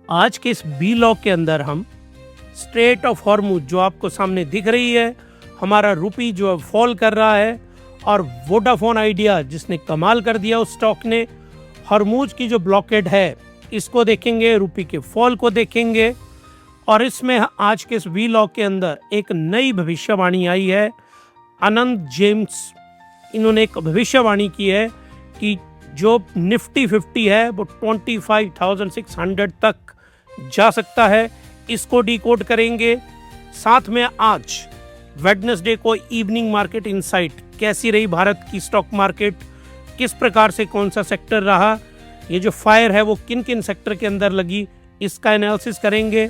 आज के इस बी लॉग के अंदर हम स्ट्रेट ऑफ हॉर्मुज जो आपको सामने दिख रही है, हमारा रुपी जो फॉल कर रहा है, और वोडाफोन आइडिया जिसने कमाल कर दिया उस स्टॉक ने, हॉर्मुज की जो ब्लॉकेड है इसको देखेंगे, रुपी के फॉल को देखेंगे। और इसमें आज के इस वी लॉग के अंदर एक नई भविष्यवाणी आई है। आनंद जेम्स, इन्होंने एक भविष्यवाणी की है कि जो निफ्टी 50 है वो 25,600 तक जा सकता है। इसको डिकोड करेंगे। साथ में आज वेडनेसडे को इवनिंग मार्केट इनसाइट, कैसी रही भारत की स्टॉक मार्केट, किस प्रकार से कौन सा सेक्टर रहा, ये जो फायर है वो किन किन सेक्टर के अंदर लगी, इसका एनालिसिस करेंगे।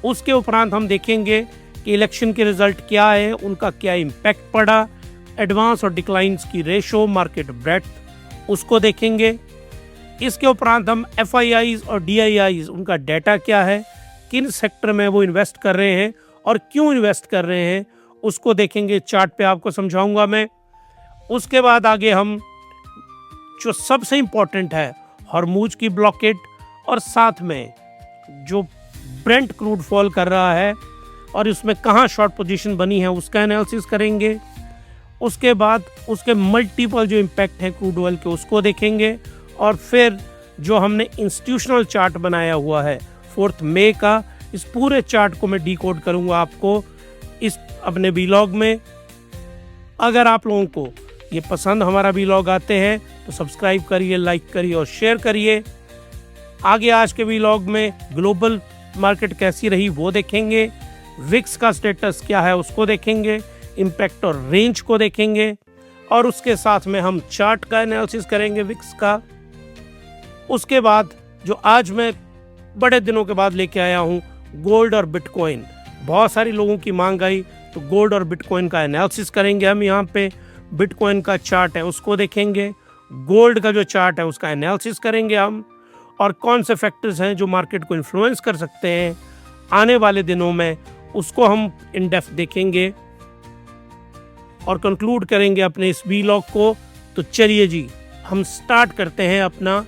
उसके उपरांत हम देखेंगे कि इलेक्शन के रिजल्ट क्या है, उनका क्या इम्पैक्ट पड़ा, एडवांस और डिक्लाइंस की रेशो, मार्केट ब्रेड्थ, उसको देखेंगे। इसके उपरांत हम FIIs और DIIs, उनका डाटा क्या है, किन सेक्टर में वो इन्वेस्ट कर रहे हैं और क्यों इन्वेस्ट कर रहे हैं, उसको देखेंगे। चार्ट पे आपको समझाऊंगा मैं। उसके बाद आगे हम जो सबसे इम्पोर्टेंट है, हॉर्मुज की ब्लॉकेड, और साथ में जो ब्रेंट क्रूड फॉल कर रहा है और उसमें कहाँ शॉर्ट पोजीशन बनी है, उसका एनालिसिस करेंगे। उसके बाद उसके मल्टीपल जो इम्पैक्ट हैं क्रूड ऑयल के, उसको देखेंगे। और फिर जो हमने इंस्टीट्यूशनल चार्ट बनाया हुआ है 4 मई का, इस पूरे चार्ट को मैं डिकोड करूंगा आपको इस अपने वीलॉग में। अगर आप लोगों को ये पसंद हमारा वीलॉग आते हैं तो सब्सक्राइब करिए, लाइक करिए और शेयर करिए। आगे आज के वीलॉग में ग्लोबल मार्केट कैसी रही वो देखेंगे, विक्स का स्टेटस क्या है उसको देखेंगे, इम्पैक्ट और रेंज को देखेंगे, और उसके साथ में हम चार्ट का एनालिसिस करेंगे विक्स का। उसके बाद जो आज मैं बड़े दिनों के बाद लेके आया हूँ, गोल्ड और बिटकॉइन, बहुत सारी लोगों की मांग आई तो गोल्ड और बिटकॉइन का एनालिसिस करेंगे हम यहाँ पे। बिटकॉइन का चार्ट है उसको देखेंगे, गोल्ड का जो चार्ट है उसका एनालिसिस करेंगे हम, और कौन से फैक्टर्स हैं जो मार्केट को इन्फ्लुएंस कर सकते हैं आने वाले दिनों में, उसको हम इन डेप्थ देखेंगे और कंक्लूड करेंगे अपने इस वीलॉग को। तो चलिए जी, हम स्टार्ट करते हैं अपना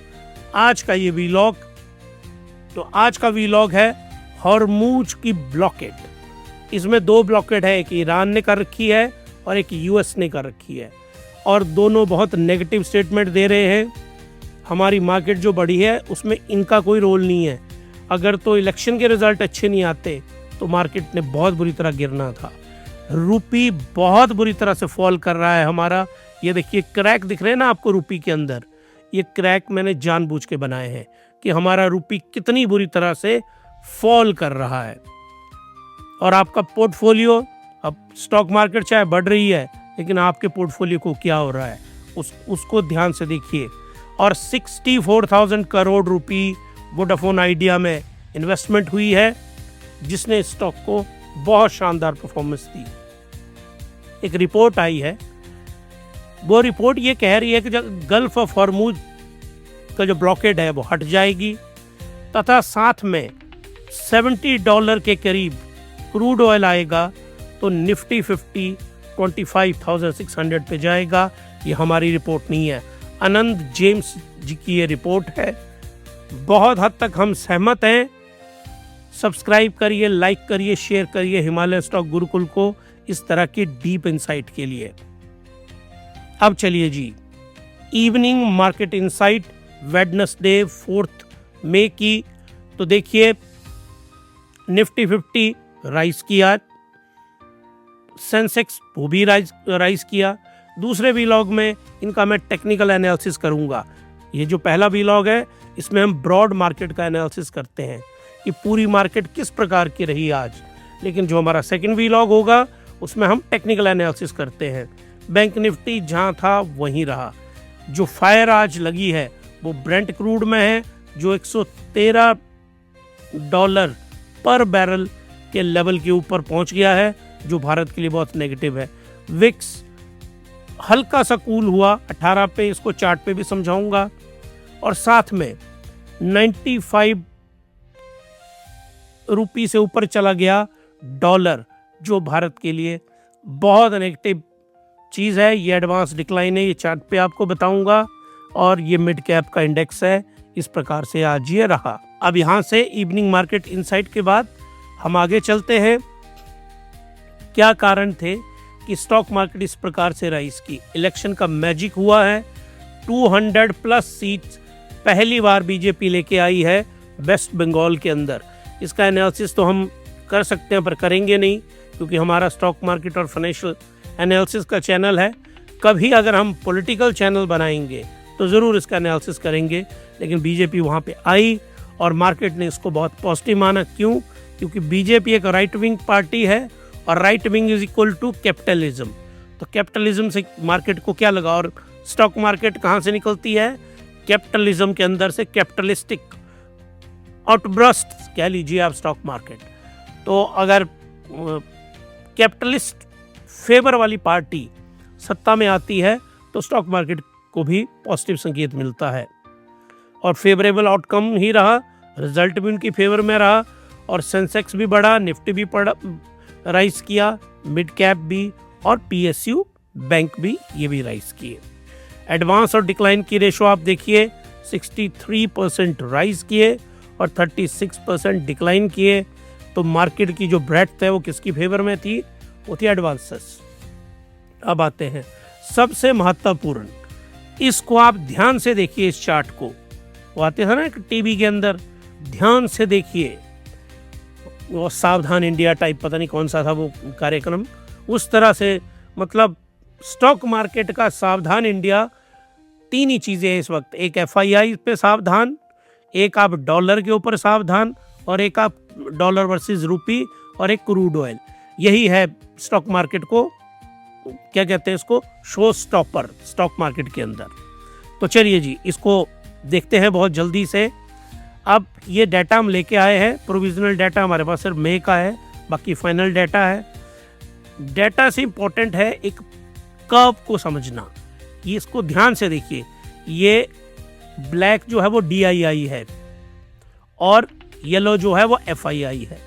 आज का ये वीलॉग। तो आज का वीलॉग है हॉर्मुज की ब्लॉकेड। इसमें 2 ब्लॉकेड है, एक ईरान ने कर रखी है और एक US ने कर रखी है, और दोनों बहुत नेगेटिव स्टेटमेंट दे रहे हैं। हमारी मार्केट जो बढ़ी है उसमें इनका कोई रोल नहीं है। अगर तो इलेक्शन के रिजल्ट अच्छे नहीं आते तो मार्केट ने बहुत बुरी तरह गिरना था। रुपी बहुत बुरी तरह से फॉल कर रहा है हमारा। ये देखिए क्रैक दिख रहे हैं ना आपको रुपी के अंदर, ये क्रैक मैंने जानबूझ के बनाए हैं कि हमारा रुपी कितनी बुरी तरह से फॉल कर रहा है। और आपका पोर्टफोलियो, अब स्टॉक मार्केट चाहे बढ़ रही है लेकिन आपके पोर्टफोलियो को क्या हो रहा है उसको ध्यान से देखिए। और 64,000 करोड़ रुपी वोडाफोन आइडिया में इन्वेस्टमेंट हुई है, जिसने स्टॉक को बहुत शानदार परफॉर्मेंस दी। एक रिपोर्ट आई है, वो रिपोर्ट ये कह रही है कि गल्फ ऑफ हॉर्मुज का जो ब्लॉकेड है वो हट जाएगी, तथा साथ में $70 के करीब क्रूड ऑयल आएगा तो निफ्टी 50 25,600 पे जाएगा। ये हमारी रिपोर्ट नहीं है, आनंद जेम्स जी की ये रिपोर्ट है। बहुत हद तक हम सहमत हैं। सब्सक्राइब करिए, लाइक करिए, शेयर करिए हिमालय स्टॉक गुरुकुल को इस तरह की डीप इनसाइट के लिए। अब चलिए जी, इवनिंग मार्केट इनसाइट वेडनेसडे 4 मई की। तो देखिए निफ्टी 50 राइज किया, सेंसेक्स वो भी राइज किया। दूसरे वीलॉग में इनका मैं टेक्निकल एनालिसिस करूंगा। ये जो पहला वीलॉग है इसमें हम ब्रॉड मार्केट का एनालिसिस करते हैं कि पूरी मार्केट किस प्रकार की रही आज, लेकिन जो हमारा सेकंड वीलॉग होगा उसमें हम टेक्निकल एनालिसिस करते हैं। बैंक निफ्टी जहां था वहीं रहा। जो फायर आज लगी है वो ब्रेंट क्रूड में है, जो $113 पर बैरल के लेवल के ऊपर पहुंच गया है, जो भारत के लिए बहुत नेगेटिव है। विक्स हल्का सा कूल हुआ 18 पे, इसको चार्ट पे भी समझाऊंगा। और साथ में 95 रुपी से ऊपर चला गया डॉलर, जो भारत के लिए बहुत नेगेटिव चीज़ है। ये एडवांस डिक्लाइन है, ये चार्ट पे आपको बताऊंगा। और ये मिड कैप का इंडेक्स है, इस प्रकार से आज ये रहा। अब यहाँ से इवनिंग मार्केट इनसाइट के बाद हम आगे चलते हैं। क्या कारण थे कि स्टॉक मार्केट इस प्रकार से राइज की? इलेक्शन का मैजिक हुआ है। 200 प्लस सीट्स पहली बार बीजेपी लेके आई है वेस्ट बंगाल के अंदर। इसका एनालिसिस तो हम कर सकते हैं पर करेंगे नहीं, क्योंकि हमारा स्टॉक मार्केट और फाइनेंशियल एनालिसिस का चैनल है। कभी अगर हम पॉलिटिकल चैनल बनाएंगे तो ज़रूर इसका एनालिसिस करेंगे। लेकिन बीजेपी वहाँ पे आई और मार्केट ने इसको बहुत पॉजिटिव माना। क्यों? क्योंकि बीजेपी एक राइट विंग पार्टी है और right wing is equal to capitalism. तो कैपिटलिज्म से मार्केट को क्या लगा? और स्टॉक मार्केट कहाँ से निकलती है? कैपिटलिज्म के अंदर से। कैपिटलिस्टिक आउटब्रस्ट कह लीजिए आप स्टॉक मार्केट। तो अगर कैपिटलिस्ट फेवर वाली पार्टी सत्ता में आती है तो स्टॉक मार्केट को भी पॉजिटिव संकेत मिलता है और फेवरेबल आउटकम ही रहा। रिजल्ट भी उनकी फेवर में रहा और सेंसेक्स भी बढ़ा, निफ्टी भी राइज किया, मिड कैप भी और पीएसयू बैंक भी, ये भी राइज किए। एडवांस और डिक्लाइन की रेशो आप देखिए, 63% राइज किए और 36% डिक्लाइन किए। तो मार्केट की जो ब्रेड्थ है वो किसकी फेवर में थी? वो थी एडवांसेस। अब आते हैं सबसे महत्वपूर्ण, इसको आप ध्यान से देखिए इस चार्ट को। वो आते थे ना एक टीवी के अंदर, ध्यान से देखिए, वो सावधान इंडिया टाइप पता नहीं कौन सा था वो कार्यक्रम, उस तरह से। मतलब स्टॉक मार्केट का सावधान इंडिया, तीन ही चीज़ें हैं इस वक्त। एक एफआईआई पे सावधान, एक आप डॉलर के ऊपर सावधान और एक आप डॉलर वर्सेस रूपी और एक क्रूड ऑयल। यही है स्टॉक मार्केट को क्या कहते हैं, इसको शो स्टॉपर स्टॉक मार्केट के अंदर। तो चलिए जी इसको देखते हैं बहुत जल्दी से। अब ये डाटा हम लेके आए हैं, प्रोविजनल डाटा हमारे पास सिर्फ मई का है, बाकी फाइनल डाटा है। डाटा से इम्पोर्टेंट है एक कर्व को समझना। ये इसको ध्यान से देखिए, ये ब्लैक जो है वो DII है और येलो जो है वो FII है।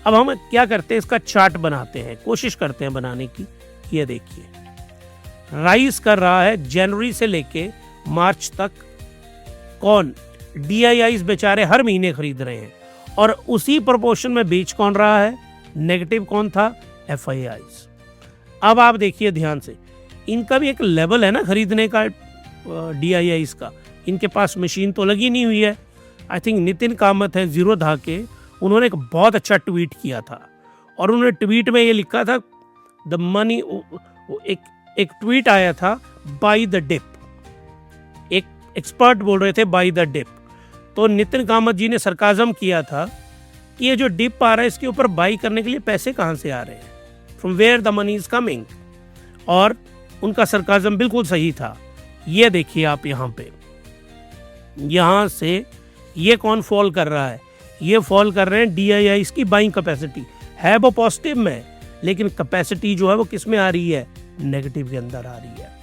अब हम क्या करते हैं, इसका चार्ट बनाते हैं, कोशिश करते हैं बनाने की। ये देखिए राइज कर रहा है जनवरी से लेके मार्च तक। कौन? DIIs बेचारे हर महीने खरीद रहे हैं और उसी प्रोपोर्शन में बेच कौन रहा है? नेगेटिव कौन था? FIIs। अब आप देखिए ध्यान से, इनका भी एक लेवल है ना खरीदने का DIIs का। इनके पास मशीन तो लगी नहीं हुई है। आई थिंक नितिन कामत है जीरोधा के, उन्होंने एक बहुत अच्छा ट्वीट किया था और उन्होंने ट्वीट में ये लिखा था द मनी, एक ट्वीट आया था बाय द डिप। एक एक्सपर्ट बोल रहे थे बाय द डिप। तो नितिन कामत जी ने सरकाजम किया था कि ये जो डिप आ रहा है इसके ऊपर बाई करने के लिए पैसे कहाँ से आ रहे हैं, from where the money is coming. और उनका सरकाजम बिल्कुल सही था। ये देखिए आप यहाँ पे, यहाँ से ये कौन फॉल कर रहा है? ये फॉल कर रहे हैं DIIs की बाइंग कैपेसिटी। है वो पॉजिटिव में, लेकिन कैपेसिटी जो है वो किस में आ रही है? नेगेटिव के अंदर आ रही है।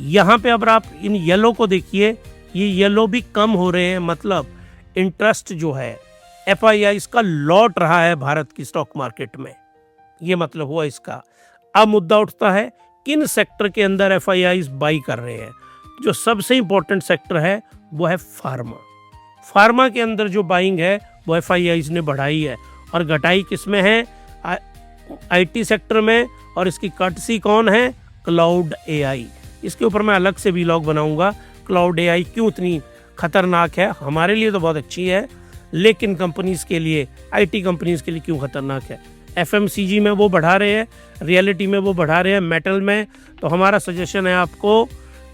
यहाँ पे अब आप इन येलो को देखिए, ये येलो भी कम हो रहे हैं। मतलब इंटरेस्ट जो है FIIs का लौट रहा है भारत की स्टॉक मार्केट में, ये मतलब हुआ इसका। अब मुद्दा उठता है किन सेक्टर के अंदर FIIs बाई कर रहे हैं। जो सबसे इंपॉर्टेंट सेक्टर है वो है फार्मा। फार्मा के अंदर जो बाइंग है वो FIIs ने बढ़ाई है और घटाई किस में है? IT सेक्टर में। और इसकी कर्टसी कौन है? Cloud AI। इसके ऊपर मैं अलग से व्लॉग बनाऊंगा। क्लाउड AI क्यों इतनी खतरनाक है? हमारे लिए तो बहुत अच्छी है, लेकिन कंपनीज के लिए, IT कंपनीज के लिए क्यों खतरनाक है? FMCG में वो बढ़ा रहे हैं, रियलिटी में वो बढ़ा रहे हैं, मेटल में। तो हमारा सजेशन है आपको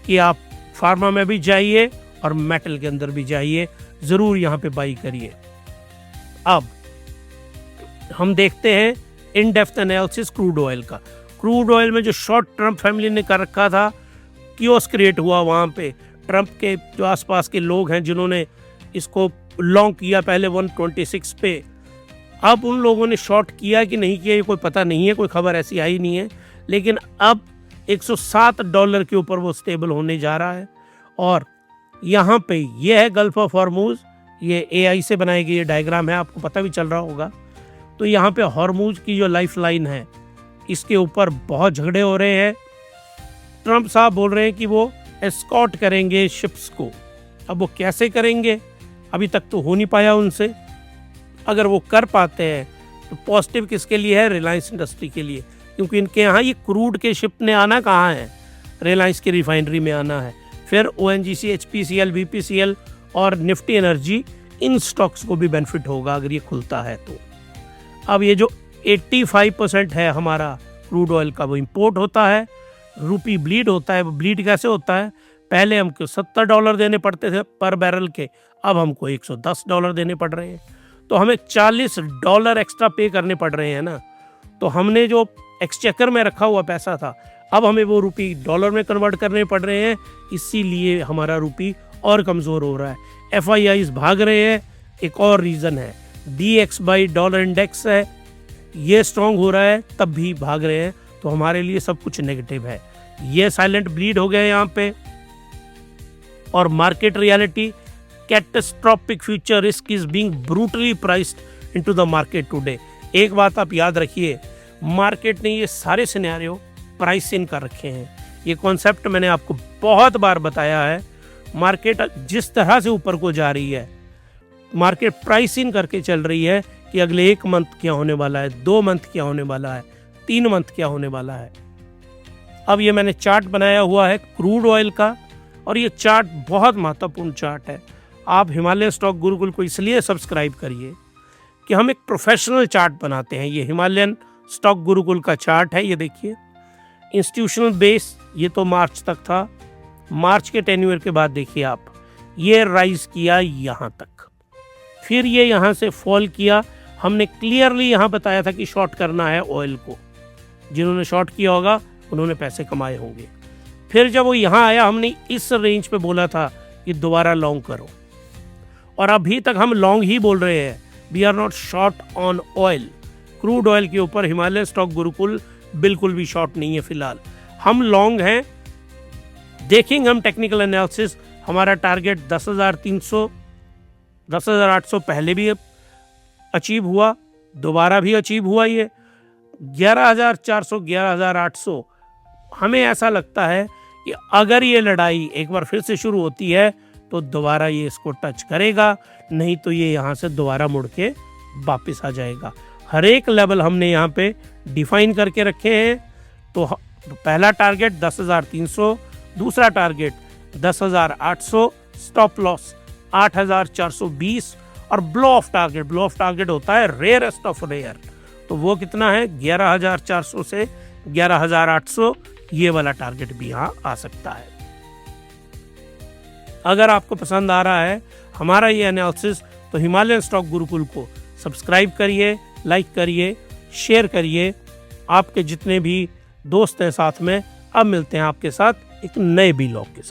कि आप फार्मा में भी जाइए और मेटल के अंदर भी जाइए, ज़रूर यहाँ पे बाई करिए। अब हम देखते हैं in depth analysis crude oil का। क्रूड ऑयल में जो शॉर्ट ट्रम्प फैमिली ने कर रखा था, कियोस क्रिएट हुआ वहाँ पे। ट्रम्प के जो आसपास के लोग हैं जिन्होंने इसको लॉन्ग किया पहले 126 पे, अब उन लोगों ने शॉर्ट किया कि नहीं किया ये कोई पता नहीं है, कोई खबर ऐसी आई नहीं है। लेकिन अब $107 के ऊपर वो स्टेबल होने जा रहा है। और यहाँ पे ये है गल्फ ऑफ हॉर्मूज, ये AI से बनाई गई डायग्राम है, आपको पता भी चल रहा होगा। तो यहाँ पे हॉर्मूज की जो लाइफ लाइन है इसके ऊपर बहुत झगड़े हो रहे हैं। ट्रम्प साहब बोल रहे हैं कि वो एस्कॉर्ट करेंगे शिप्स को। अब वो कैसे करेंगे? अभी तक तो हो नहीं पाया उनसे। अगर वो कर पाते हैं तो पॉजिटिव किसके लिए है? रिलायंस इंडस्ट्री के लिए, क्योंकि इनके यहाँ ये क्रूड के शिप ने आना कहाँ है? रिलायंस की रिफाइनरी में आना है। फिर ONGC, HPCL, BPCL और निफ्टी एनर्जी, इन स्टॉक्स को भी बेनिफिट होगा अगर ये खुलता है तो। अब ये जो 85% है हमारा क्रूड ऑयल का, वो इंपोर्ट होता है, रूपी ब्लीड होता है। वो ब्लीड कैसे होता है? पहले हमको $70 देने पड़ते थे पर बैरल के, अब हमको $110 देने पड़ रहे हैं। तो हमें $40 एक्स्ट्रा पे करने पड़ रहे हैं ना। तो हमने जो एक्सचेकर में रखा हुआ पैसा था, अब हमें वो रुपी डॉलर में कन्वर्ट करने पड़ रहे हैं, इसीलिए हमारा रुपी और कमज़ोर हो रहा है। FIIs भाग रहे हैं, एक और रीज़न है DXY इंडेक्स है, ये स्ट्रॉन्ग हो रहा है तब भी भाग रहे हैं। तो हमारे लिए सब कुछ नेगेटिव है। ये साइलेंट ब्लीड हो गया यहाँ पे। और market reality, catastrophic future risk is being brutally priced into the market today. एक बात आप याद रखिए, मार्केट ने ये सारे सिनेरियो प्राइस इन कर रखे हैं। ये कॉन्सेप्ट मैंने आपको बहुत बार बताया है। मार्केट जिस तरह से ऊपर को जा रही है, मार्केट प्राइस इन करके चल रही है कि अगले 1 मंथ क्या होने वाला है, 2 मंथ क्या होने वाला है, 3 मंथ क्या होने वाला है। अब ये मैंने चार्ट बनाया हुआ है क्रूड ऑयल का, और ये चार्ट बहुत महत्वपूर्ण चार्ट है। आप हिमालयन स्टॉक गुरुकुल को इसलिए सब्सक्राइब करिए कि हम एक प्रोफेशनल चार्ट बनाते हैं। ये हिमालयन स्टॉक गुरुकुल का चार्ट है, ये देखिए। इंस्टीट्यूशनल बेस ये तो मार्च तक था, मार्च के टेन्यूर के बाद देखिए आप, ये राइज किया यहाँ तक, फिर ये यहाँ से फॉल किया। हमने क्लियरली यहाँ बताया था कि शॉर्ट करना है ऑयल को। जिन्होंने शॉर्ट किया होगा उन्होंने पैसे कमाए होंगे। फिर जब वो यहाँ आया, हमने इस रेंज पे बोला था कि दोबारा लॉन्ग करो, और अभी तक हम लॉन्ग ही बोल रहे हैं। We are not short on oil. Crude oil के ऊपर हिमालयन स्टॉक गुरुकुल बिल्कुल भी शॉर्ट नहीं है फिलहाल, हम लॉन्ग हैं। देखेंगे हम टेक्निकल एनालिसिस, हमारा टारगेट 10,300 10,800 पहले भी अचीव हुआ, दोबारा भी अचीव हुआ। ये 11,400 11,800 हमें ऐसा लगता है कि अगर ये लड़ाई एक बार फिर से शुरू होती है तो दोबारा ये इसको टच करेगा, नहीं तो ये यहाँ से दोबारा मुड़ के वापस आ जाएगा। हर एक लेवल हमने यहाँ पे डिफाइन करके रखे हैं। तो पहला टारगेट 10,300, दूसरा टारगेट 10,800, स्टॉप लॉस 8,420, और ब्लो ऑफ टारगेट होता है रेयरेस्ट ऑफ रेयर। तो वो कितना है? 11,400 से 11,800, ये वाला टारगेट भी यहाँ आ सकता है। अगर आपको पसंद आ रहा है हमारा ये एनालिसिस, तो हिमालयन स्टॉक गुरुकुल को सब्सक्राइब करिए, लाइक करिए, शेयर करिए आपके जितने भी दोस्त हैं साथ में। अब मिलते हैं आपके साथ एक नए व्लॉग के साथ।